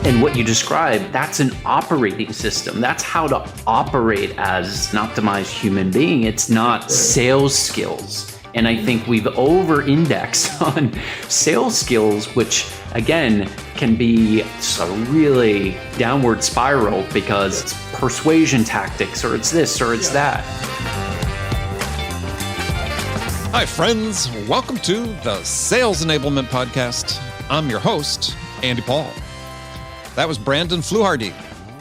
And what you described, that's an operating system. That's how to operate as an optimized human being. It's not sales skills. And I think we've over-indexed on sales skills, which again can be a really downward spiral because it's persuasion tactics, or it's this, or it's that. Hi, friends. Welcome to the Sales Enablement Podcast. I'm your host, Andy Paul. That was Brandon Fluharty.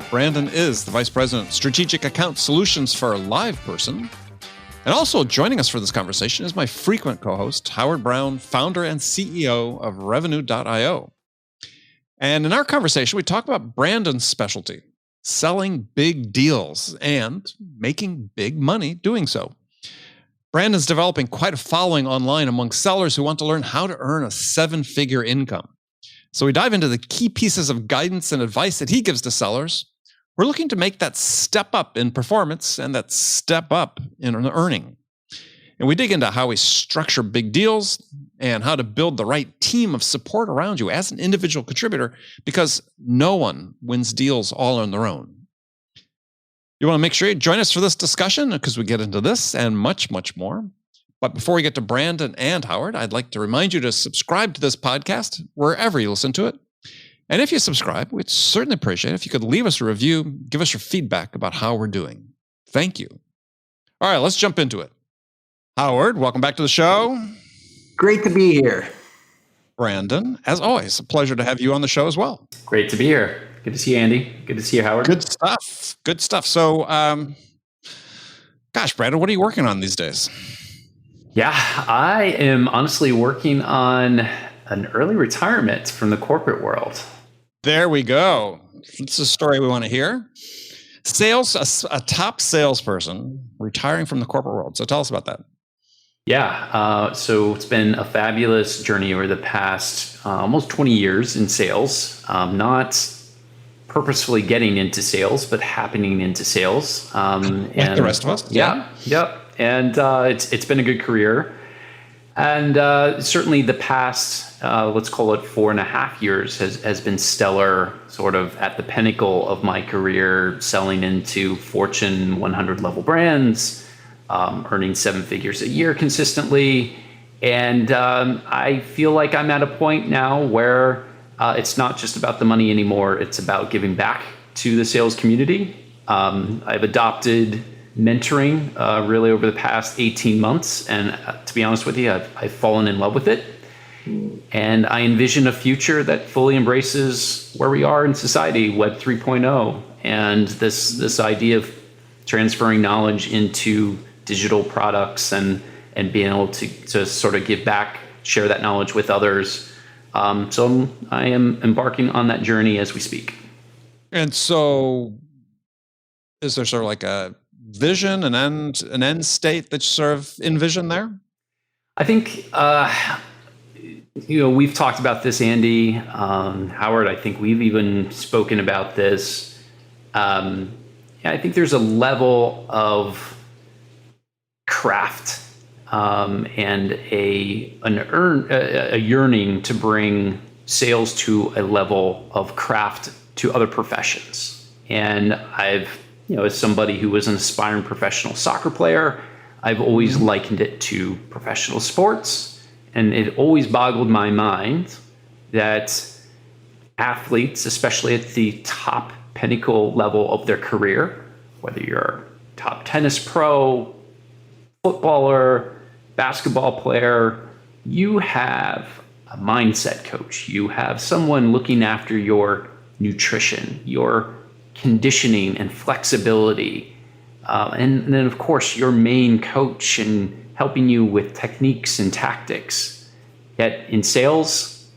Brandon is the Vice President, Strategic Account Solutions for LivePerson. And also joining us for this conversation is my frequent co-host, Howard Brown, founder and CEO of Revenue.io. And in our conversation, we talk about Brandon's specialty, selling big deals and making big money doing so. Brandon's developing quite a following online among sellers who want to learn how to earn a 7-figure income. So we dive into the key pieces of guidance and advice that he gives to sellers. We're looking to make that step up in performance and that step up in earning. And we dig into how we structure big deals and how to build the right team of support around you as an individual contributor, because no one wins deals all on their own. You want to make sure you join us for this discussion because we get into this and much, much more. But before we get to Brandon and Howard, I'd like to remind you to subscribe to this podcast wherever you listen to it. And if you subscribe, we'd certainly appreciate it if you could leave us a review, give us your feedback about how we're doing. Thank you. All right, let's jump into it. Howard, welcome back to the show. Great to be here. Brandon, as always, a pleasure to have you on the show as well. Great to be here. Good to see you, Andy. Good to see you, Howard. Good stuff. Good stuff. So, Brandon, what are you working on these days? Yeah, I am honestly working on an early retirement from the corporate world. There we go. It's a story we want to hear. Sales, a top salesperson retiring from the corporate world. So tell us about that. Yeah, so it's been a fabulous journey over the past almost 20 years in sales. Not purposefully getting into sales, but happening into sales. Like the rest of us. Yeah. Yep. And it's been a good career. And certainly the past, let's call it 4.5 years, has been stellar, sort of at the pinnacle of my career, selling into Fortune 100 level brands, earning 7 figures a year consistently. And I feel like I'm at a point now where it's not just about the money anymore. It's about giving back to the sales community. I've adopted mentoring really over the past 18 months. And to be honest with you, I've fallen in love with it. And I envision a future that fully embraces where we are in society, Web 3.0, and this idea of transferring knowledge into digital products and being able to sort of give back, share that knowledge with others. So I am embarking on that journey as we speak. And so is there sort of like a vision, an end state that you sort of envision there? I think, we've talked about this, Andy, Howard. I think we've even spoken about this. I think there's a level of craft and a yearning to bring sales to a level of craft to other professions. And as somebody who was an aspiring professional soccer player, I've always likened it to professional sports. And it always boggled my mind that athletes, especially at the top pinnacle level of their career, whether you're a top tennis pro, footballer, basketball player, you have a mindset coach. You have someone looking after your nutrition, your conditioning and flexibility. And then, of course, your main coach and helping you with techniques and tactics. Yet in sales,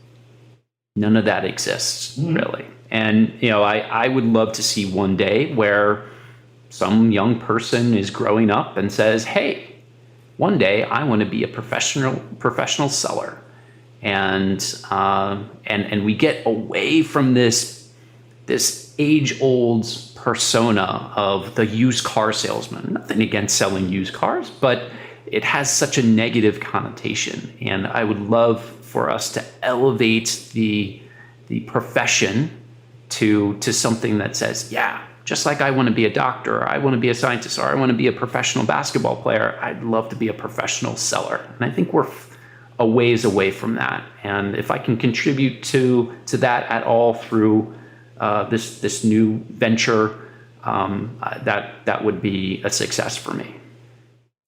none of that exists, really. And, I would love to see one day where some young person is growing up and says, hey, one day I want to be a professional seller. And we get away from this age-old persona of the used car salesman. Nothing against selling used cars, but it has such a negative connotation. And I would love for us to elevate the profession to something that says, yeah, just like I want to be a doctor, or I want to be a scientist, or I want to be a professional basketball player, I'd love to be a professional seller. And I think we're a ways away from that. And if I can contribute to that at all through this new venture, that would be a success for me.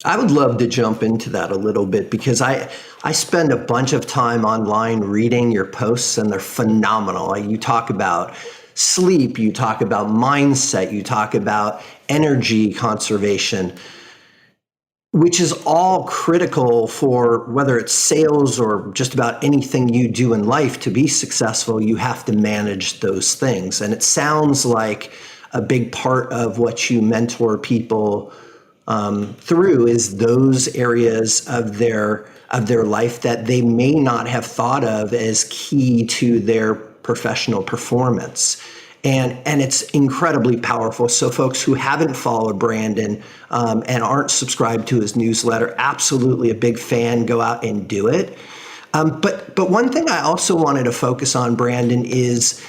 I would love to jump into that a little bit because I spend a bunch of time online reading your posts, and they're phenomenal. You talk about sleep, you talk about mindset, you talk about energy conservation, which is all critical for whether it's sales or just about anything you do in life. To be successful, you have to manage those things. And it sounds like a big part of what you mentor people through is those areas of their life that they may not have thought of as key to their professional performance. And it's incredibly powerful. So folks who haven't followed Brandon and aren't subscribed to his newsletter, absolutely a big fan, go out and do it. But one thing I also wanted to focus on, Brandon, is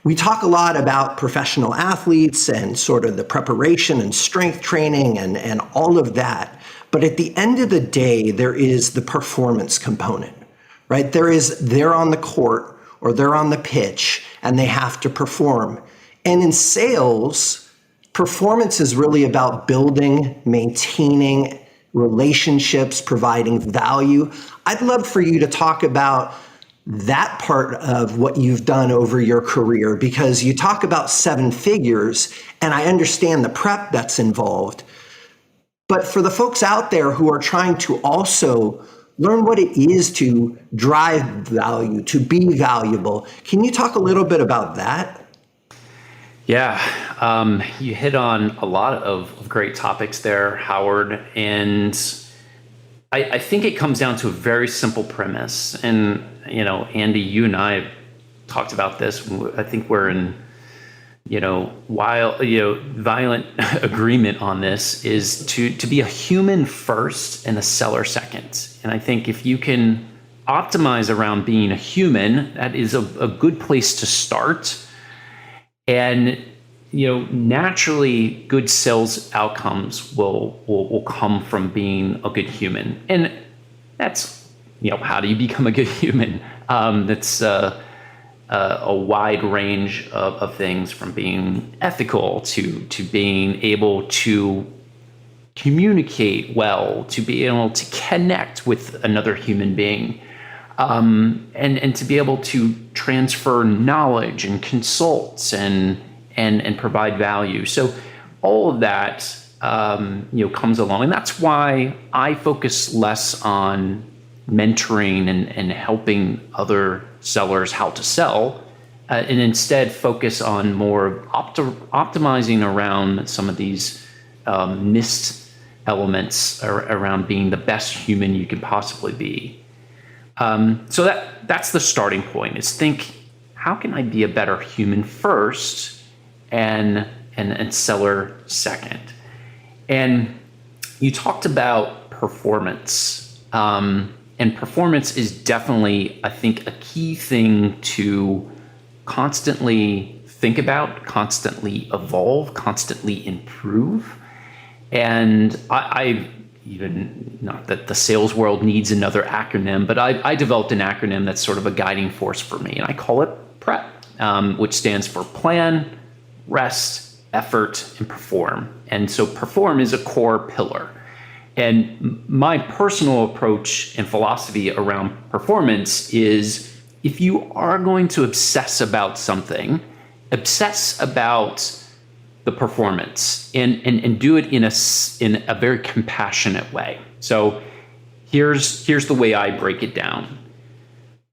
we talk a lot about professional athletes and sort of the preparation and strength training and all of that. But at the end of the day, there is the performance component, right? They're on the court or they're on the pitch and they have to perform. And in sales, performance is really about building, maintaining relationships, providing value. I'd love for you to talk about that part of what you've done over your career, because you talk about 7 figures, and I understand the prep that's involved. But for the folks out there who are trying to also learn what it is to drive value, to be valuable, can you talk a little bit about that? Yeah, you hit on a lot of great topics there, Howard. And I think it comes down to a very simple premise. And, Andy, you and I have talked about this. I think we're in, violent agreement on this, is to be a human first and a seller second. And I think if you can optimize around being a human, that is a good place to start. And naturally, good sales outcomes will come from being a good human, and that's how do you become a good human? That's a wide range of things, from being ethical to being able to communicate well, to be able to connect with another human being, and to be able to transfer knowledge and consult and provide value. So all of that, comes along. And that's why I focus less on mentoring and helping other sellers how to sell, and instead focus on more optimizing around some of these missed elements around being the best human you can possibly be. So that's the starting point, is think, how can I be a better human first and seller second? And you talked about performance, and performance is definitely, I think, a key thing to constantly think about, constantly evolve, constantly improve. And I even, not that the sales world needs another acronym, but I developed an acronym that's sort of a guiding force for me, and I call it PREP, which stands for plan, rest, effort, and perform. And so perform is a core pillar. And my personal approach and philosophy around performance is, if you are going to obsess about something, obsess about the performance and do it in a very compassionate way. So here's the way I break it down.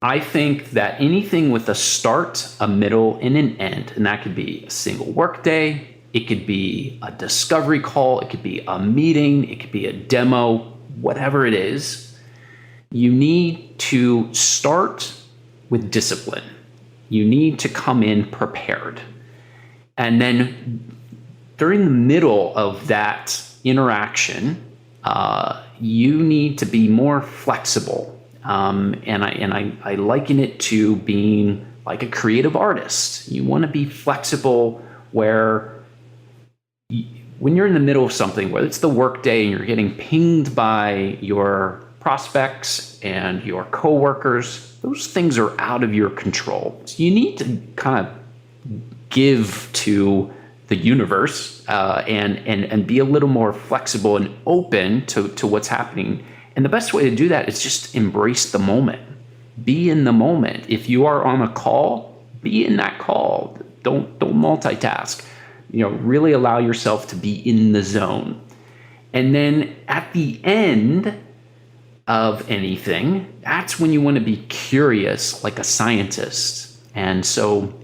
I think that anything with a start, a middle, and an end, and that could be a single workday, it could be a discovery call, it could be a meeting, it could be a demo, whatever it is, you need to start with discipline. You need to come in prepared. And then during the middle of that interaction, you need to be more flexible. And I liken it to being like a creative artist. You want to be flexible where when you're in the middle of something, whether it's the work day and you're getting pinged by your prospects and your coworkers, those things are out of your control. So you need to kind of give to the universe and be a little more flexible and open to what's happening. And the best way to do that is just embrace the moment. Be in the moment. If you are on a call, be in that call. Don't multitask. Really allow yourself to be in the zone. And then at the end of anything, that's when you want to be curious like a scientist. And so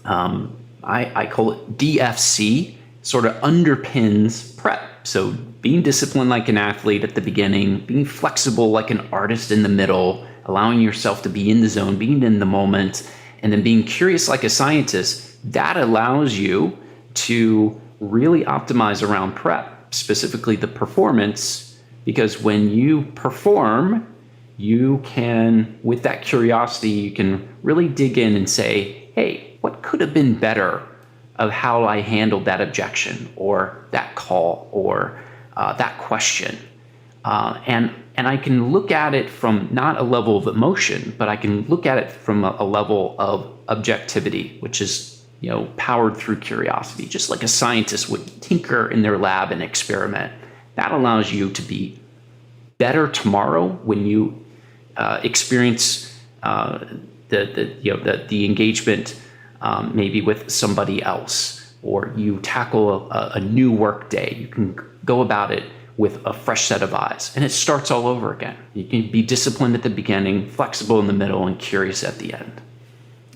I call it DFC, sort of underpins prep. So being disciplined like an athlete at the beginning, being flexible like an artist in the middle, allowing yourself to be in the zone, being in the moment, and then being curious like a scientist, that allows you to really optimize around prep, specifically the performance, because when you perform, you can, with that curiosity, you can really dig in and say, hey, what could have been better of how I handled that objection or that call or that question? And I can look at it from not a level of emotion, but I can look at it from a level of objectivity, which is powered through curiosity, just like a scientist would tinker in their lab and experiment. That allows you to be better tomorrow when you experience the engagement maybe with somebody else, or you tackle a new work day. You can go about it with a fresh set of eyes, and it starts all over again. You can be disciplined at the beginning, flexible in the middle, and curious at the end.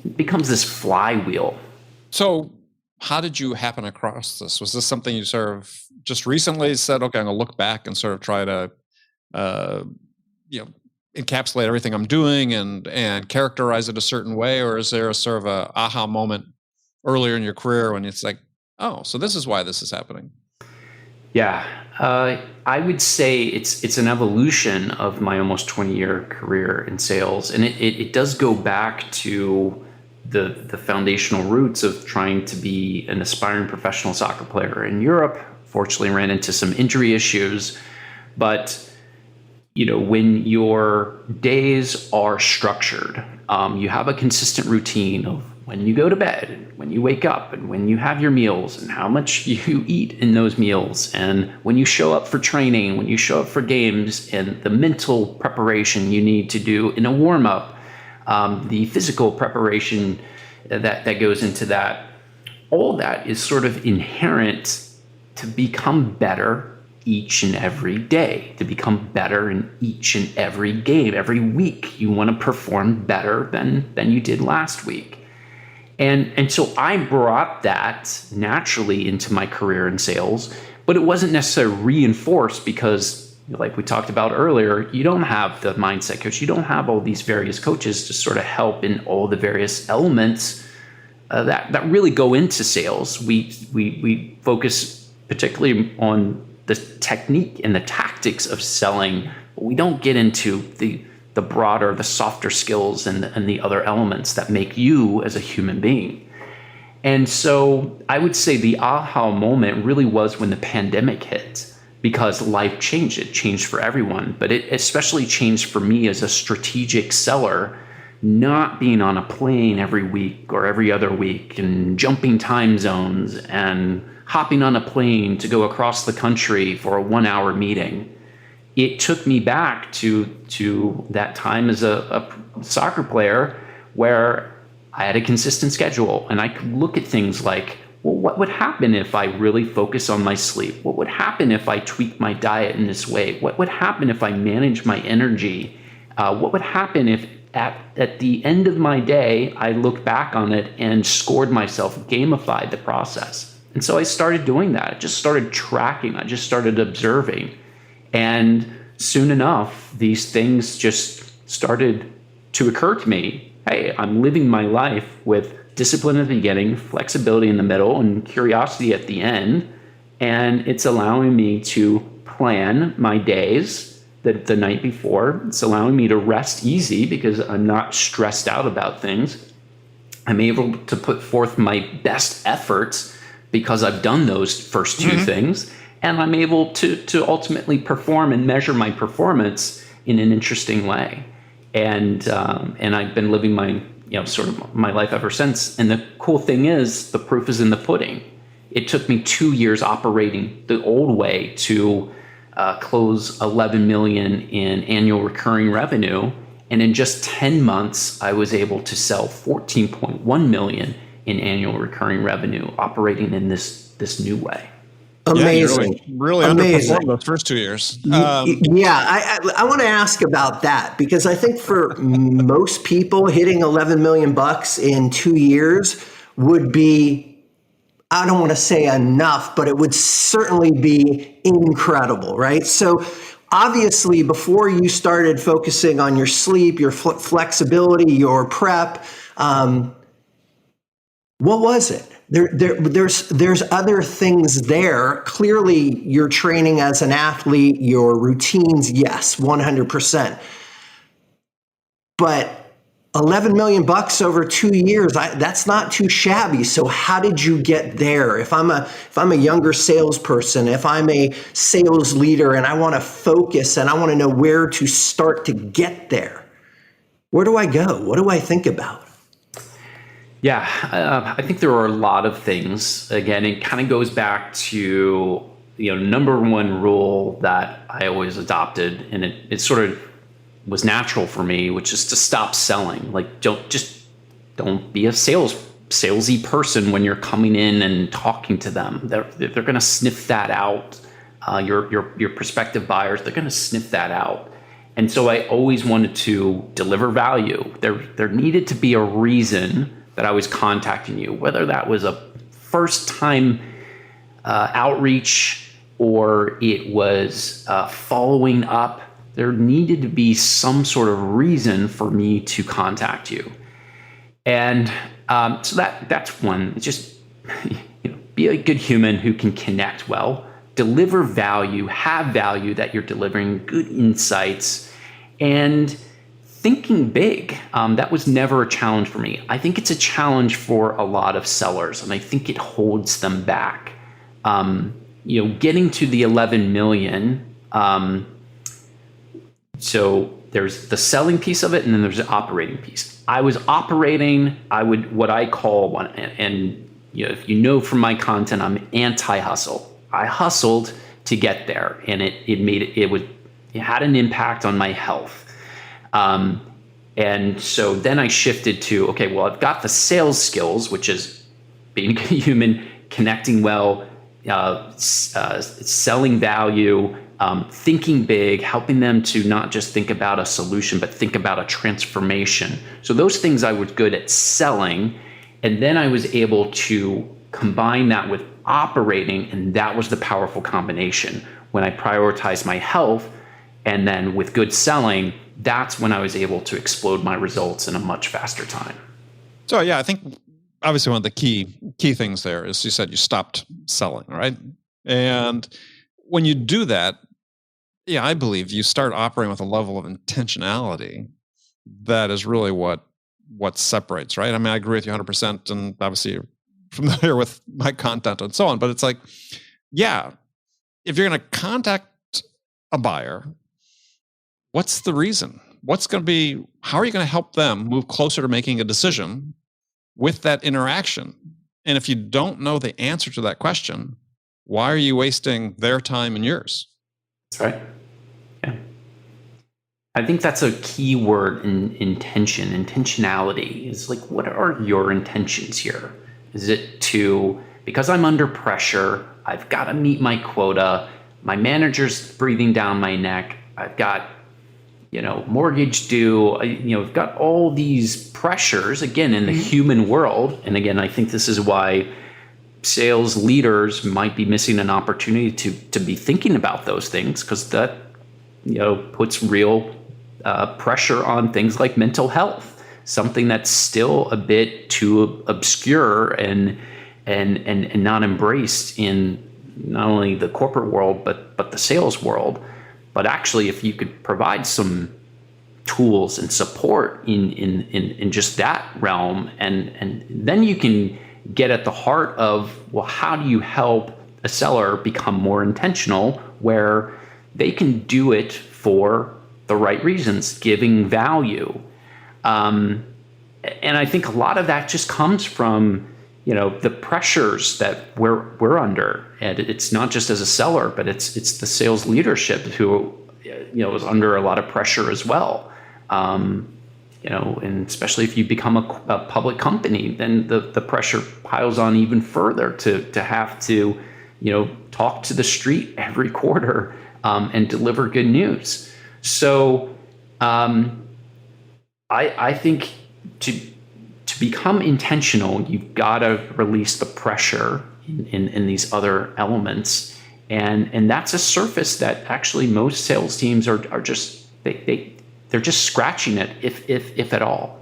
It becomes this flywheel. So how did you happen across this? Was this something you sort of just recently said, okay, I'm going to look back and sort of try to, encapsulate everything I'm doing and characterize it a certain way? Or is there a sort of a aha moment earlier in your career when it's like, oh, so this is why this is happening? Yeah, I would say it's an evolution of my almost 20-year career in sales. And it does go back to the foundational roots of trying to be an aspiring professional soccer player in Europe. Fortunately, ran into some injury issues. But, when your days are structured, you have a consistent routine of when you go to bed, and when you wake up, and when you have your meals, and how much you eat in those meals, and when you show up for training, when you show up for games, and the mental preparation you need to do in a warm-up, the physical preparation that goes into that, all that is sort of inherent to become better each and every day, to become better in each and every game. Every week, you want to perform better than you did last week. And so I brought that naturally into my career in sales, but it wasn't necessarily reinforced because, like we talked about earlier, you don't have the mindset coach. You don't have all these various coaches to sort of help in all the various elements that really go into sales. We focus particularly on the technique and the tactics of selling, but we don't get into the broader, the softer skills and the other elements that make you as a human being. And so I would say the aha moment really was when the pandemic hit, because life changed. It changed for everyone, but it especially changed for me as a strategic seller, not being on a plane every week or every other week and jumping time zones and hopping on a plane to go across the country for a 1-hour meeting. It took me back to that time as a soccer player where I had a consistent schedule and I could look at things like, well, what would happen if I really focus on my sleep? What would happen if I tweak my diet in this way? What would happen if I manage my energy? What would happen if at the end of my day, I looked back on it and scored myself, gamified the process? And so I started doing that. I just started tracking. I just started observing. And soon enough, these things just started to occur to me. Hey, I'm living my life with discipline at the beginning, flexibility in the middle, and curiosity at the end. And it's allowing me to plan my days the night before. It's allowing me to rest easy because I'm not stressed out about things. I'm able to put forth my best efforts because I've done those first two things, and I'm able to ultimately perform and measure my performance in an interesting way. And I've been living my sort of my life ever since. And the cool thing is, the proof is in the pudding. It took me 2 years operating the old way to close 11 million in annual recurring revenue. And in just 10 months, I was able to sell 14.1 million in annual recurring revenue, operating in this new way. Amazing. Yeah, really Amazing. underperformed those first 2 years. I want to ask about that, because I think for most people, hitting 11 million bucks in 2 years would be, I don't want to say enough, but it would certainly be incredible, right? So obviously, before you started focusing on your sleep, your flexibility, your prep, what was it? There's other things there. Clearly, your training as an athlete, your routines, yes, 100%. But 11 million bucks over 2 years, that's not too shabby. So how did you get there? If I'm a younger salesperson, if I'm a sales leader and I want to focus and I want to know where to start to get there, where do I go? What do I think about? Yeah, I think there are a lot of things. Again, it kind of goes back to, number one rule that I always adopted, and it sort of was natural for me, which is to stop selling. Like, don't be a salesy person when you're coming in and talking to them. They're going to sniff that out. Your prospective buyers, they're going to sniff that out. And so I always wanted to deliver value. There needed to be a reason that I was contacting you, whether that was a first time outreach or it was following up. There needed to be some sort of reason for me to contact you. And so that's one. It's just be a good human who can connect well, deliver value, have value that you're delivering, good insights, and thinking big. That was never a challenge for me. I think it's a challenge for a lot of sellers, and I think it holds them back. Getting to the 11 million. So there's the selling piece of it, and then there's the operating piece. I was operating, what I call one, and if you know from my content, I'm anti-hustle. I hustled to get there, and it had an impact on my health. And so then I shifted to, okay, well, I've got the sales skills, which is being a human, connecting well, selling value, thinking big, helping them to not just think about a solution, but think about a transformation. So those things I was good at selling. And then I was able to combine that with operating. And that was the powerful combination. When I prioritized my health and then with good selling, that's when I was able to explode my results in a much faster time. So yeah, I think obviously one of the key things there is you said you stopped selling, right? And when you do that, yeah, I believe you start operating with a level of intentionality that is really what separates, right? I mean, I agree with you 100%, and obviously you're familiar with my content and so on, but it's like, yeah, if you're going to contact a buyer, what's the reason? How are you going to help them move closer to making a decision with that interaction? And if you don't know the answer to that question, why are you wasting their time and yours? That's right. Yeah. I think that's a key word in intentionality is like, what are your intentions here? Is it because I'm under pressure, I've got to meet my quota, my manager's breathing down my neck, I've got mortgage due, I've got all these pressures, again, in the human world. And again, I think this is why sales leaders might be missing an opportunity to be thinking about those things, because that, puts real pressure on things like mental health, something that's still a bit too obscure and not embraced in not only the corporate world, but the sales world. But actually, if you could provide some tools and support in just that realm, and then you can get at the heart of, well, how do you help a seller become more intentional, where they can do it for the right reasons, giving value. And I think a lot of that just comes from, the pressures that we're under, and it's not just as a seller, but it's the sales leadership who, is under a lot of pressure as well. And especially if you become a public company, then the pressure piles on even further to have to, talk to the street every quarter, and deliver good news. So I think to become intentional, you've got to release the pressure in these other elements. And that's a surface that actually most sales teams are just, they're just scratching it, if at all.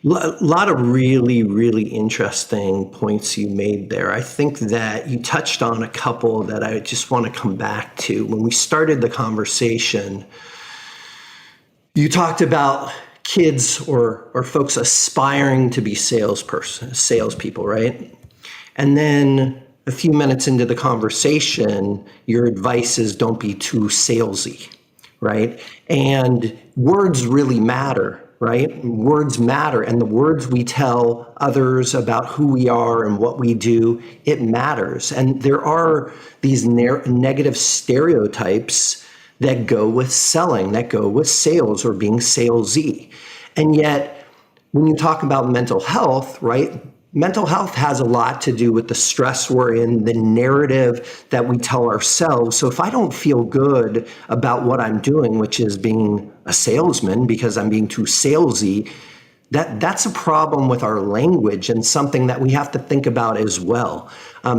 A lot of really, really interesting points you made there. I think that you touched on a couple that I just want to come back to. When we started the conversation, you talked about kids or folks aspiring to be salespeople, right? And then a few minutes into the conversation, your advice is don't be too salesy, right? And words really matter, right? Words matter, and the words we tell others about who we are and what we do, it matters. And there are these negative stereotypes that go with selling, that go with sales or being salesy. And yet, when you talk about mental health, right? Mental health has a lot to do with the stress we're in, the narrative that we tell ourselves. So if I don't feel good about what I'm doing, which is being a salesman because I'm being too salesy, that's a problem with our language and something that we have to think about as well.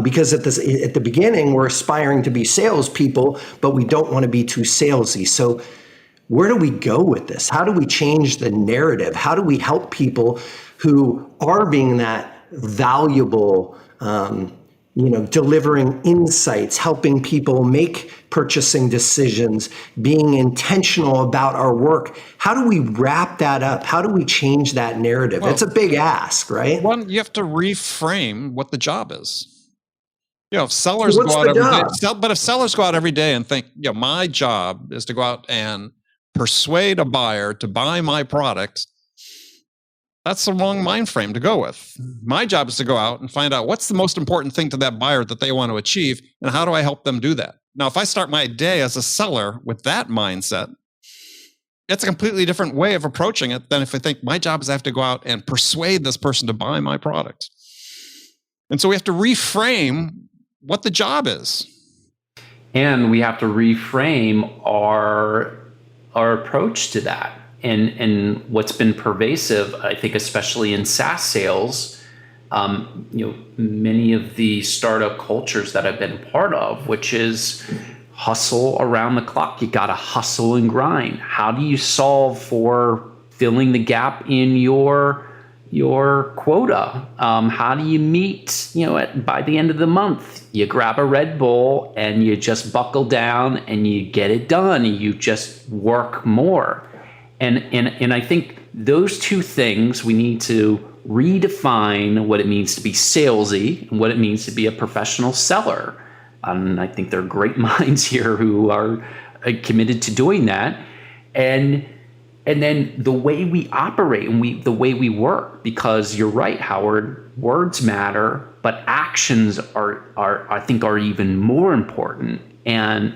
Because at the beginning, we're aspiring to be salespeople, but we don't want to be too salesy. So where do we go with this? How do we change the narrative? How do we help people who are being that valuable, delivering insights, helping people make purchasing decisions, being intentional about our work? How do we wrap that up? How do we change that narrative? Well, it's a big ask, right? One, you have to reframe what the job is. If sellers go out every day, but if sellers go out every day and think, my job is to go out and persuade a buyer to buy my product, that's the wrong mind frame to go with. My job is to go out and find out what's the most important thing to that buyer that they want to achieve, and how do I help them do that? Now, if I start my day as a seller with that mindset, it's a completely different way of approaching it than if I think my job is I have to go out and persuade this person to buy my product. And so we have to reframe what the job is. And we have to reframe our approach to that. And what's been pervasive, I think, especially in SaaS sales, many of the startup cultures that I've been part of, which is hustle around the clock. You got to hustle and grind. How do you solve for filling the gap in your quota? How do you meet, by the end of the month? You grab a Red Bull and you just buckle down and you get it done. You just work more. And I think those two things, we need to redefine what it means to be salesy and what it means to be a professional seller. And I think there are great minds here who are committed to doing that. And then the way we operate and the way we work, because you're right, Howard, words matter, but actions are I think are even more important. And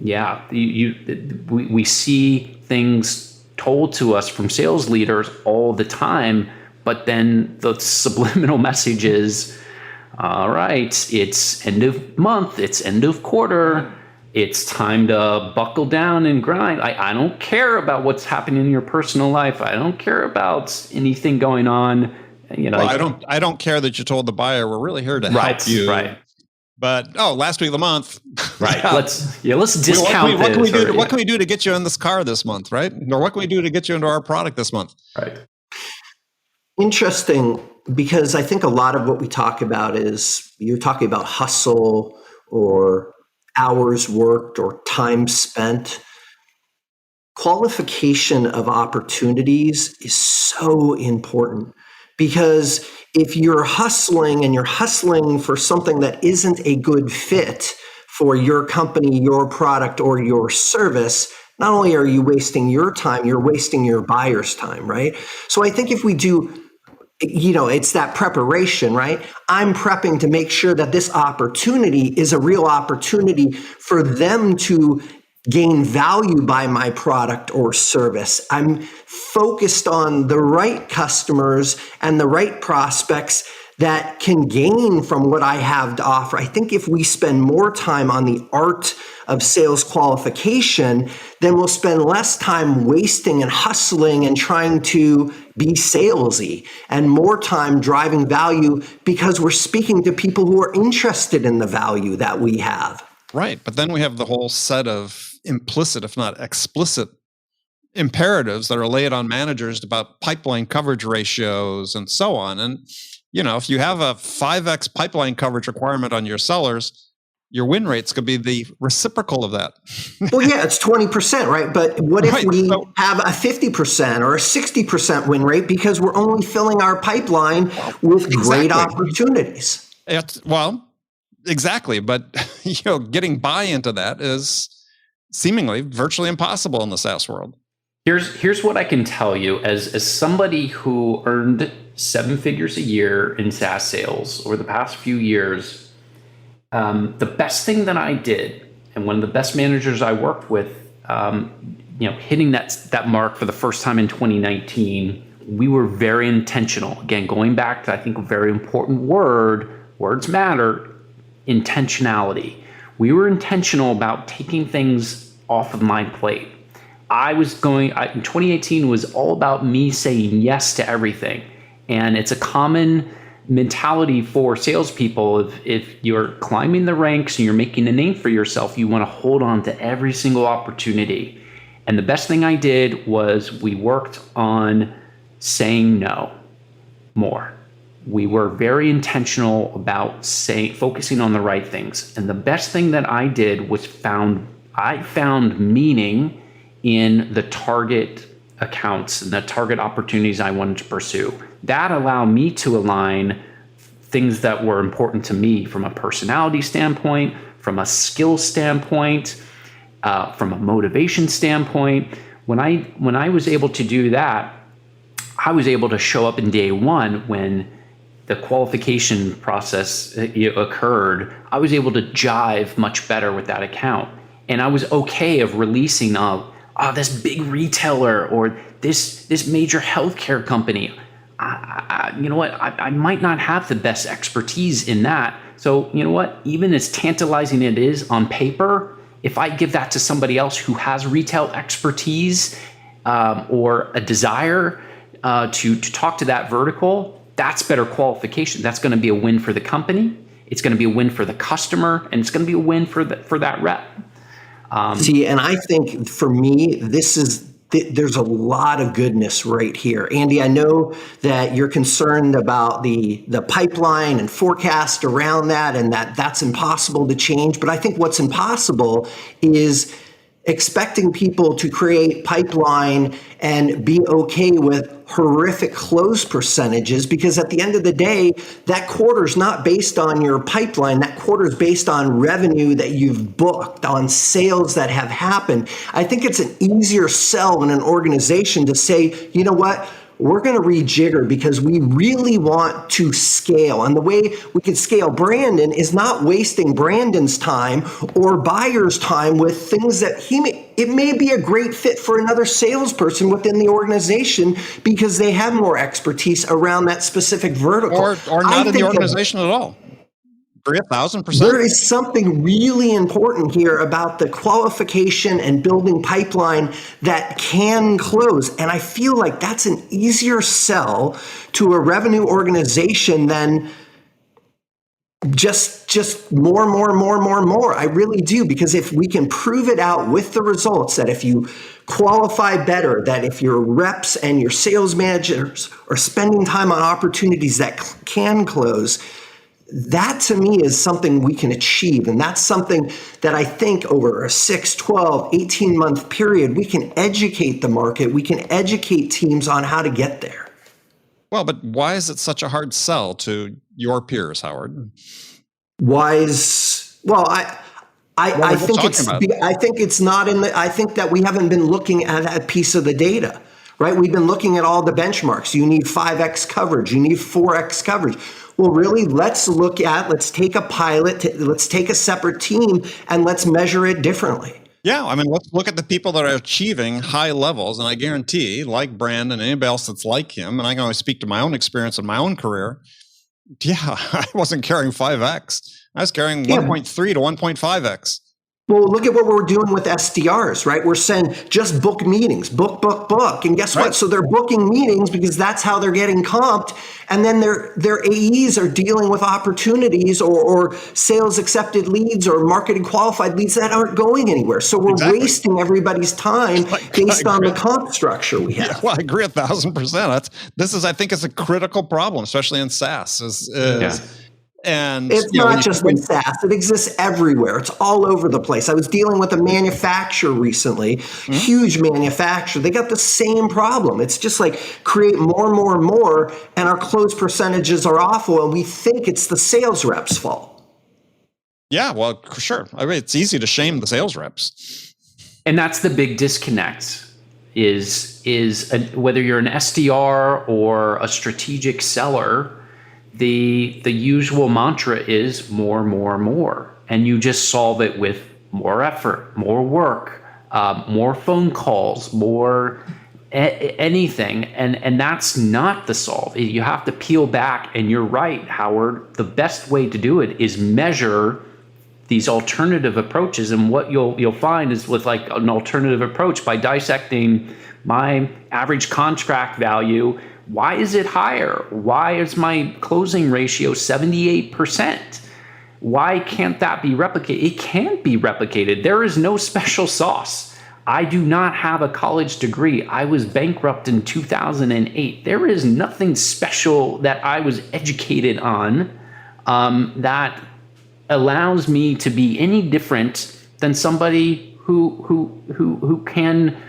yeah, we see things told to us from sales leaders all the time, but then the subliminal message is, all right, it's end of month, it's end of quarter, it's time to buckle down and grind. I don't care about what's happening in your personal life. I don't care about anything going on. I don't care that you told the buyer we're really here to help you. Right. But last week of the month, right? Let's discount. What can we do to get you in this car this month, right? Or what can we do to get you into our product this month? Right. Interesting, because I think a lot of what we talk about is you're talking about hustle or hours worked or time spent. qualification of opportunities is so important, because if you're hustling and you're hustling for something that isn't a good fit for your company, your product, or your service, not only are you wasting your time, you're wasting your buyer's time, right? So I think if we do, it's that preparation, right? I'm prepping to make sure that this opportunity is a real opportunity for them to gain value by my product or service. I'm focused on the right customers and the right prospects that can gain from what I have to offer. I think if we spend more time on the art of sales qualification, then we'll spend less time wasting and hustling and trying to be salesy, and more time driving value because we're speaking to people who are interested in the value that we have. Right. But then we have the whole set of implicit, if not explicit, imperatives that are laid on managers about pipeline coverage ratios and so on. And, if you have a 5x pipeline coverage requirement on your sellers, your win rates could be the reciprocal of that. Well, yeah, it's 20%, right? But what if we have a 50% or a 60% win rate because we're only filling our pipeline with great opportunities? Exactly. But, getting buy-in to that is seemingly virtually impossible in the SaaS world. Here's what I can tell you as somebody who earned 7 figures a year in SaaS sales over the past few years. The best thing that I did, and one of the best managers I worked with, hitting that mark for the first time in 2019, we were very intentional. Again, going back to, I think, a very important word, words matter, intentionality. We were intentional about taking things off of my plate. In 2018 was all about me saying yes to everything. And it's a common mentality for salespeople. If you're climbing the ranks and you're making a name for yourself, you want to hold on to every single opportunity. And the best thing I did was we worked on saying no more. We were very intentional about focusing on the right things. And the best thing that I did was I found meaning in the target accounts and the target opportunities I wanted to pursue. That allowed me to align things that were important to me from a personality standpoint, from a skill standpoint, from a motivation standpoint. When I was able to do that, I was able to show up in day one when the qualification process occurred. I was able to jive much better with that account. And I was okay of releasing this big retailer or this major healthcare company. I might not have the best expertise in that. So you know what? Even as tantalizing it is on paper, if I give that to somebody else who has retail expertise or a desire to talk to that vertical, that's better qualification. That's going to be a win for the company. It's going to be a win for the customer, and it's going to be a win for that rep. And I think for me, there's a lot of goodness right here. Andy, I know that you're concerned about the pipeline and forecast around that, and that's impossible to change. But I think what's impossible is expecting people to create pipeline and be okay with horrific close percentages, because at the end of the day, that quarter is not based on your pipeline. That quarter is based on revenue that you've booked, on sales that have happened. I think it's an easier sell in an organization to say, you know what? We're going to rejigger because we really want to scale. And the way we can scale Brandon is not wasting Brandon's time or buyer's time with things that it may be a great fit for another salesperson within the organization because they have more expertise around that specific vertical. Or not in the organization at all. 1,000%. There is something really important here about the qualification and building pipeline that can close. And I feel like that's an easier sell to a revenue organization than just more. I really do, because if we can prove it out with the results that if you qualify better, that if your reps and your sales managers are spending time on opportunities that can close, that to me is something we can achieve. And that's something that I think over a 6, 12, 18-month period, we can educate the market. We can educate teams on how to get there. Well, but why is it such a hard sell to your peers, Howard? I think that we haven't been looking at that piece of the data, right? We've been looking at all the benchmarks. You need 5x coverage. You need 4x coverage. Well, really, let's take a pilot, let's take a separate team, and let's measure it differently. Yeah, I mean, let's look at the people that are achieving high levels, and I guarantee, like Brandon and anybody else that's like him, and I can only speak to my own experience in my own career, yeah, I wasn't carrying 5x. I was carrying 1.3 to 1.5x. Well, look at what we're doing with SDRs, right? We're saying just book meetings, book. And guess what? So they're booking meetings because that's how they're getting comped. And then their AEs are dealing with opportunities or sales accepted leads or marketing qualified leads that aren't going anywhere. So we're wasting everybody's time based on the comp structure we have. Yeah, well, I agree 1,000%. This is, I think, it's a critical problem, especially in SaaS. And it's not just in SaaS. It exists everywhere. It's all over the place. I was dealing with a manufacturer recently, huge manufacturer. They got the same problem. It's just like create more and more and more, and our close percentages are awful, and we think it's the sales reps' fault. Yeah, well, sure. I mean, it's easy to shame the sales reps. And that's the big disconnect is whether you're an SDR or a strategic seller, the usual mantra is more, and you just solve it with more effort, more work, more phone calls, more anything, and that's not the solve. You have to peel back, and you're right, Howard. The best way to do it is measure these alternative approaches, and what you'll find is with like an alternative approach, by dissecting my average contract value. Why is it higher? Why is my closing ratio 78%? Why can't that be replicated? It can't be replicated. There is no special sauce. I do not have a college degree. I was bankrupt in 2008. There is nothing special that I was educated on that allows me to be any different than somebody who can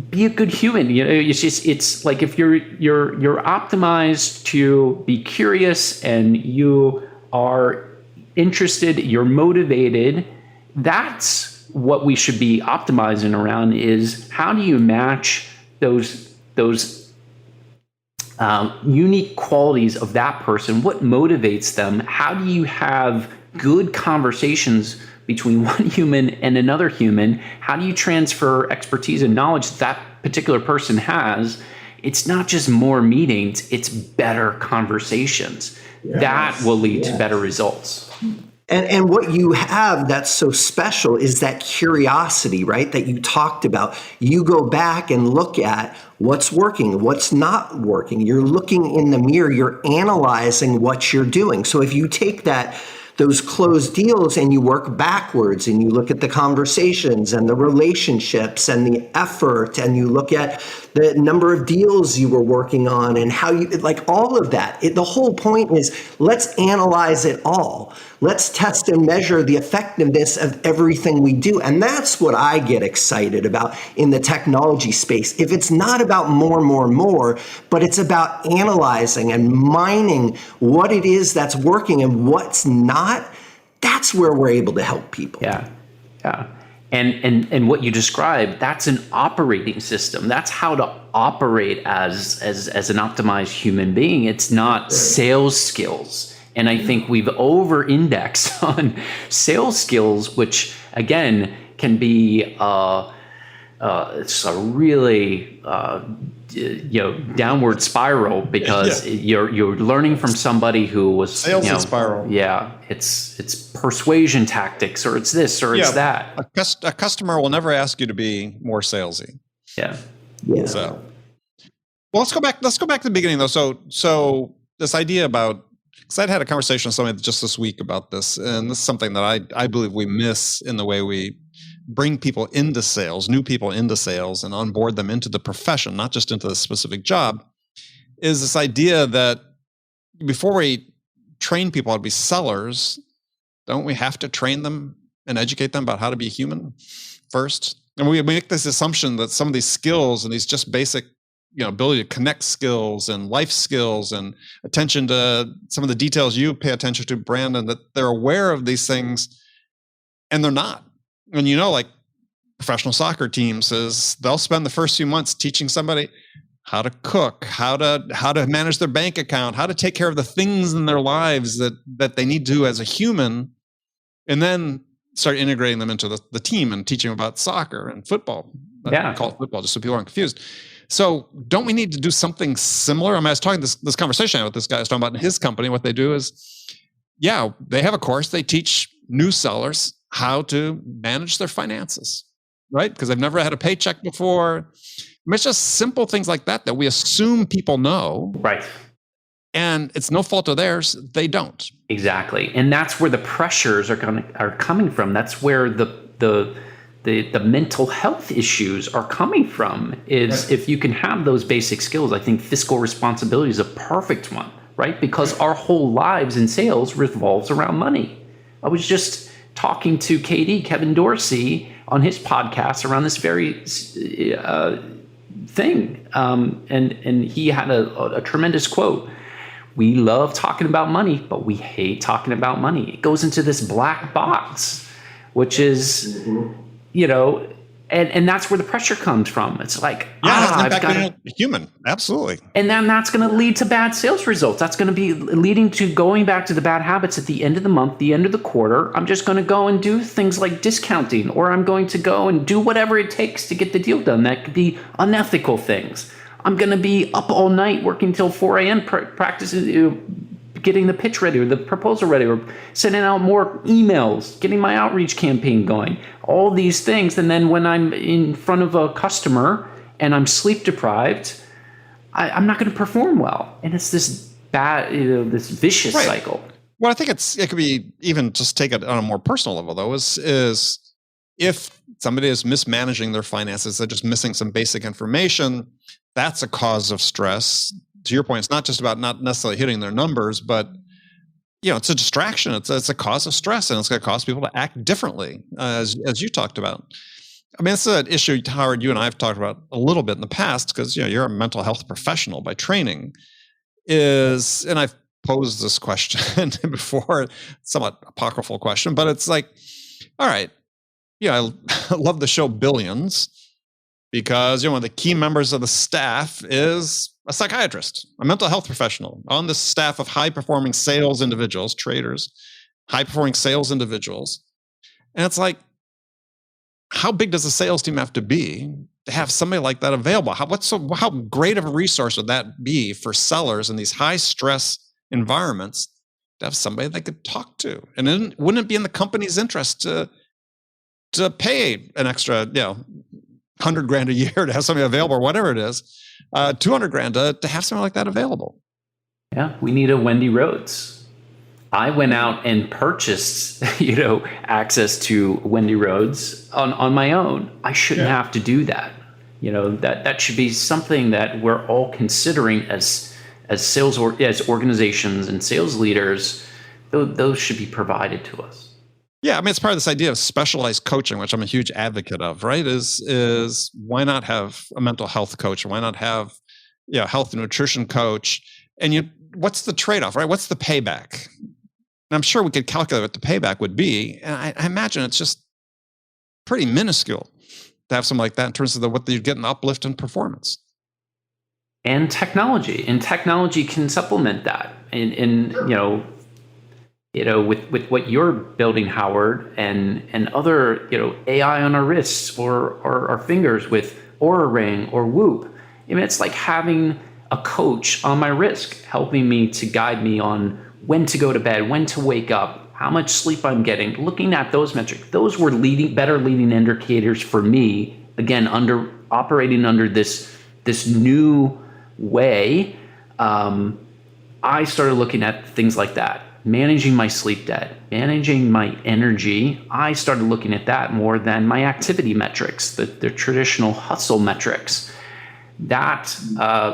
be a good human. You know, it's like if you're optimized to be curious and you are interested, you're motivated. That's what we should be optimizing around. Is how do you match those unique qualities of that person? What motivates them? How do you have good conversations between one human and another human? How do you transfer expertise and knowledge that particular person has? It's not just more meetings, it's better conversations. Yes. That will lead to better results. And what you have that's so special is that curiosity, right, that you talked about. You go back and look at what's working, what's not working. You're looking in the mirror, you're analyzing what you're doing. So if you take those closed deals and you work backwards and you look at the conversations and the relationships and the effort, and you look at the number of deals you were working on and how you, like all of that. The whole point is let's analyze it all. Let's test and measure the effectiveness of everything we do. And that's what I get excited about in the technology space. If it's not about more, but it's about analyzing and mining what it is that's working and what's not, that's where we're able to help people. Yeah. And what you described, that's an operating system. That's how to operate as an optimized human being. It's not sales skills. And I think we've over-indexed on sales skills, which again can be it's a really downward spiral because you're learning from somebody who was sales spiral. Yeah, it's persuasion tactics, or it's this, or it's that. A customer will never ask you to be more salesy. Yeah. So, well, let's go back to the beginning though. So this idea about, because I'd had a conversation with somebody just this week about this, and this is something that I believe we miss in the way we bring people into sales, new people into sales, and onboard them into the profession, not just into the specific job, is this idea that before we train people how to be sellers, don't we have to train them and educate them about how to be human first? And we make this assumption that some of these skills and these just basic, ability to connect skills and life skills and attention to some of the details you pay attention to, Brandon, that they're aware of these things, and they're not. And like professional soccer teams is they'll spend the first few months teaching somebody how to cook, how to manage their bank account, how to take care of the things in their lives that they need to as a human, and then start integrating them into the team and teaching them about soccer and football. I call it football just so people aren't confused. So don't we need to do something similar? I was talking this conversation with this guy I was talking about in his company. What they do is, they have a course. They teach new sellers how to manage their finances, right? Because they've never had a paycheck before. It's just simple things like that we assume people know. Right. And it's no fault of theirs. They don't. Exactly. And that's where the pressures are coming from. That's where the mental health issues are coming from, is if you can have those basic skills. I think fiscal responsibility is a perfect one, right? Because our whole lives in sales revolves around money. I was just talking to Kevin Dorsey, on his podcast around this very thing. And he had a tremendous quote. We love talking about money, but we hate talking about money. It goes into this black box, which is, and that's where the pressure comes from. It's like, I've got to human. Absolutely. And then that's going to lead to bad sales results. That's going to be leading to going back to the bad habits at the end of the month, the end of the quarter. I'm just going to go and do things like discounting, or I'm going to go and do whatever it takes to get the deal done. That could be unethical things. I'm going to be up all night working till 4 a.m. practicing, getting the pitch ready or the proposal ready, or sending out more emails, getting my outreach campaign going, all these things. And then when I'm in front of a customer and I'm sleep deprived, I'm not going to perform well. And it's this bad, this vicious cycle. Well, I think it could be even just take it on a more personal level, though, is if somebody is mismanaging their finances, they're just missing some basic information, that's a cause of stress. To your point, it's not just about not necessarily hitting their numbers, but it's a distraction. It's a cause of stress, and it's going to cause people to act differently, as you talked about. I mean, it's an issue, Howard, you and I have talked about a little bit in the past, because you're a mental health professional by training. And I've posed this question before, somewhat apocryphal question, but it's like, all right, I love the show Billions, because one of the key members of the staff is a psychiatrist, a mental health professional on the staff of high-performing sales individuals, traders, high-performing sales individuals. And it's like, how big does a sales team have to be to have somebody like that available? How great of a resource would that be for sellers in these high-stress environments to have somebody they could talk to? And then wouldn't it be in the company's interest to pay an extra, $100,000 a year to have somebody available, or whatever it is, $200,000 to have something like that available? Yeah, we need a Wendy Rhodes. I went out and purchased, access to Wendy Rhodes on my own. I shouldn't have to do that. That should be something that we're all considering as sales as organizations and sales leaders. Those should be provided to us. Yeah, I mean, it's part of this idea of specialized coaching, which I'm a huge advocate of, right? Is why not have a mental health coach? Why not have health and nutrition coach? And what's the trade-off, right? What's the payback? And I'm sure we could calculate what the payback would be. And I imagine it's just pretty minuscule to have something like that in terms of what you get an uplift in performance. And technology can supplement that. With what you're building, Howard, and other, AI on our wrists or our fingers with Aura Ring or Whoop. I mean, it's like having a coach on my wrist helping me to guide me on when to go to bed, when to wake up, how much sleep I'm getting, looking at those metrics. Those were better leading indicators for me, again, operating under this new way. I started looking at things like that. Managing my sleep debt, managing my energy. I started looking at that more than my activity metrics, the traditional hustle metrics. that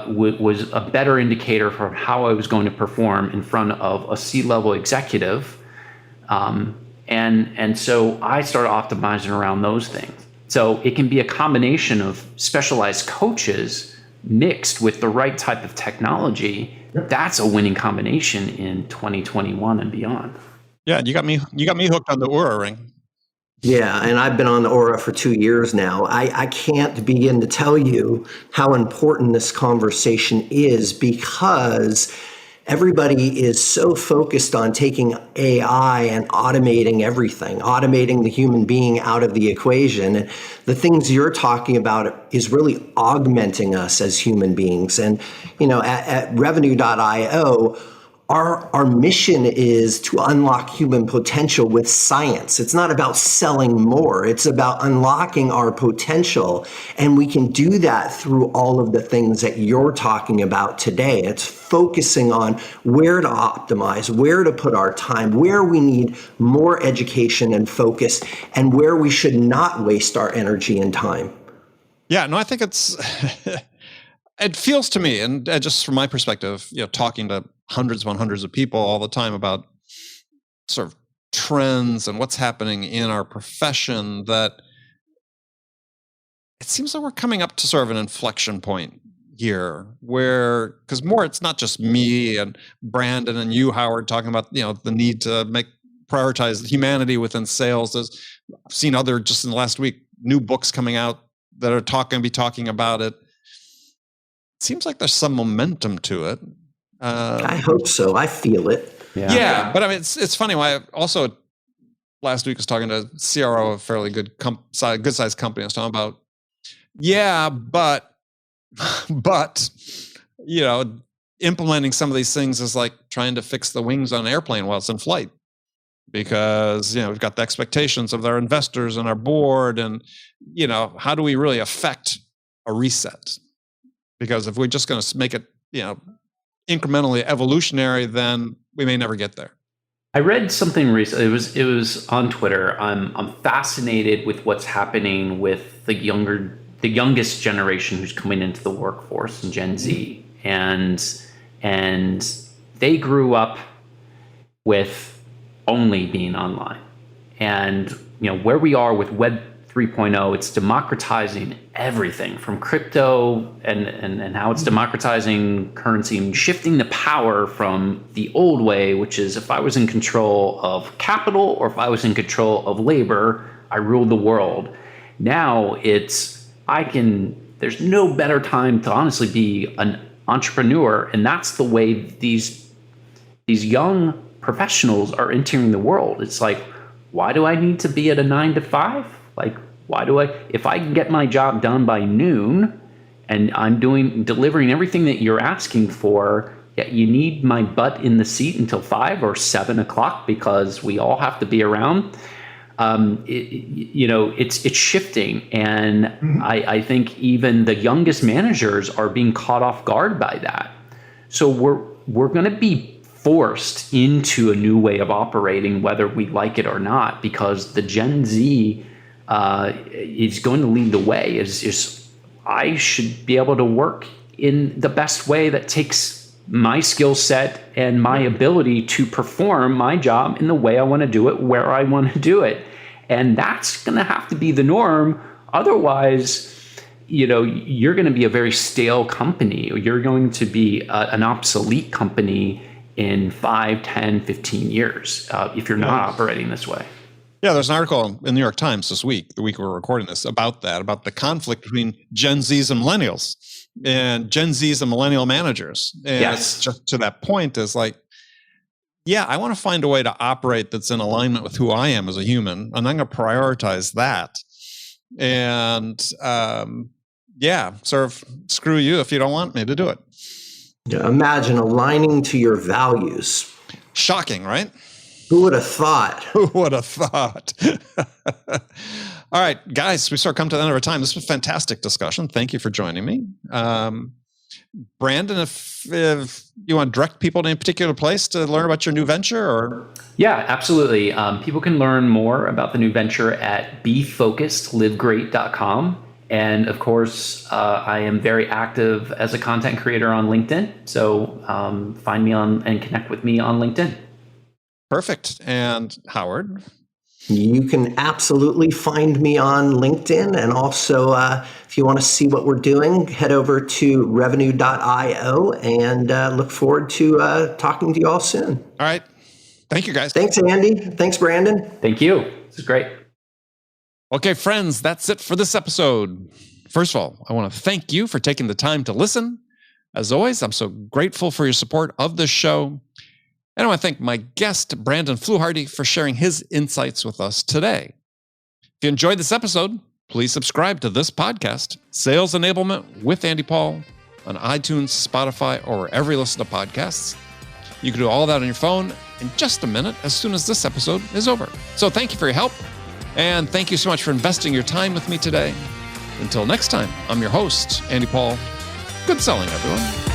was a better indicator for how I was going to perform in front of a C-level executive. And so I started optimizing around those things. So it can be a combination of specialized coaches mixed with the right type of technology. That's a winning combination in 2021 and beyond. Yeah, you got me hooked on the Oura ring. Yeah, and I've been on the Aura for 2 years now. I can't begin to tell you how important this conversation is, because everybody is so focused on taking AI and automating everything, automating the human being out of the equation. And the things you're talking about is really augmenting us as human beings. And, at revenue.io, our mission is to unlock human potential with science. It's not about selling more. It's about unlocking our potential. And we can do that through all of the things that you're talking about today. It's focusing on where to optimize, where to put our time, where we need more education and focus, and where we should not waste our energy and time. Yeah, no, I think it feels to me, and just from my perspective, talking to hundreds upon hundreds of people all the time about sort of trends and what's happening in our profession, that it seems like we're coming up to sort of an inflection point here where, because more, it's not just me and Brandon and you, Howard, talking about, the need to prioritize humanity within sales. I've seen other, just in the last week, new books coming out that are going to be talking about it. It seems like there's some momentum to it. I hope so. I feel it. Yeah, but I mean, it's funny. I also last week was talking to a CRO of a fairly good sized company. I was talking about, but implementing some of these things is like trying to fix the wings on an airplane while it's in flight, because we've got the expectations of our investors and our board, and how do we really affect a reset? Because if we're just going to make it incrementally evolutionary, then we may never get there. I read something recently. It was on Twitter. I'm fascinated with what's happening with the youngest generation who's coming into the workforce, in Gen Z, and they grew up with only being online. And where we are with Web 3.0, it's democratizing everything from crypto and how it's democratizing currency and shifting the power from the old way, which is if I was in control of capital or if I was in control of labor, I ruled the world. Now there's no better time to honestly be an entrepreneur. And that's the way these young professionals are entering the world. It's like, why do I need to be at a 9 to 5? Like, if I can get my job done by noon and I'm delivering everything that you're asking for, yet you need my butt in the seat until 5 or 7 o'clock because we all have to be around. It's shifting. And I think even the youngest managers are being caught off guard by that. So we're going to be forced into a new way of operating, whether we like it or not, because the Gen Z is going to lead the way. I should be able to work in the best way that takes my skill set and my ability to perform my job in the way I want to do it, where I want to do it. And that's going to have to be the norm. Otherwise, you're going to be a very stale company, or you're going to be an obsolete company in 5, 10, 15 years if you're not operating this way. Yeah, there's an article in the New York Times this week, the week we're recording this, about the conflict between Gen Zs and millennials, and Gen Zs and millennial managers. And it's just to that point is like, I want to find a way to operate that's in alignment with who I am as a human, and I'm going to prioritize that. And sort of screw you if you don't want me to do it. Yeah, imagine aligning to your values. Shocking, right? Who would have thought? Who would have thought? All right, guys, we sort of come to the end of our time. This was a fantastic discussion. Thank you for joining me. Brandon, if you want to direct people to any particular place to learn about your new venture, or? Yeah, absolutely. People can learn more about the new venture at befocusedlivegreat.com. And of course, I am very active as a content creator on LinkedIn. So find me on and connect with me on LinkedIn. Perfect. And Howard? You can absolutely find me on LinkedIn. And also, if you want to see what we're doing, head over to revenue.io and look forward to talking to you all soon. All right. Thank you, guys. Thanks, Andy. Thanks, Brandon. Thank you. This is great. Okay, friends, that's it for this episode. First of all, I want to thank you for taking the time to listen. As always, I'm so grateful for your support of this show. And I want to thank my guest, Brandon Fluharty, for sharing his insights with us today. If you enjoyed this episode, please subscribe to this podcast, Sales Enablement with Andy Paul, on iTunes, Spotify, or wherever you listen to podcasts. You can do all that on your phone in just a minute as soon as this episode is over. So thank you for your help. And thank you so much for investing your time with me today. Until next time, I'm your host, Andy Paul. Good selling, everyone.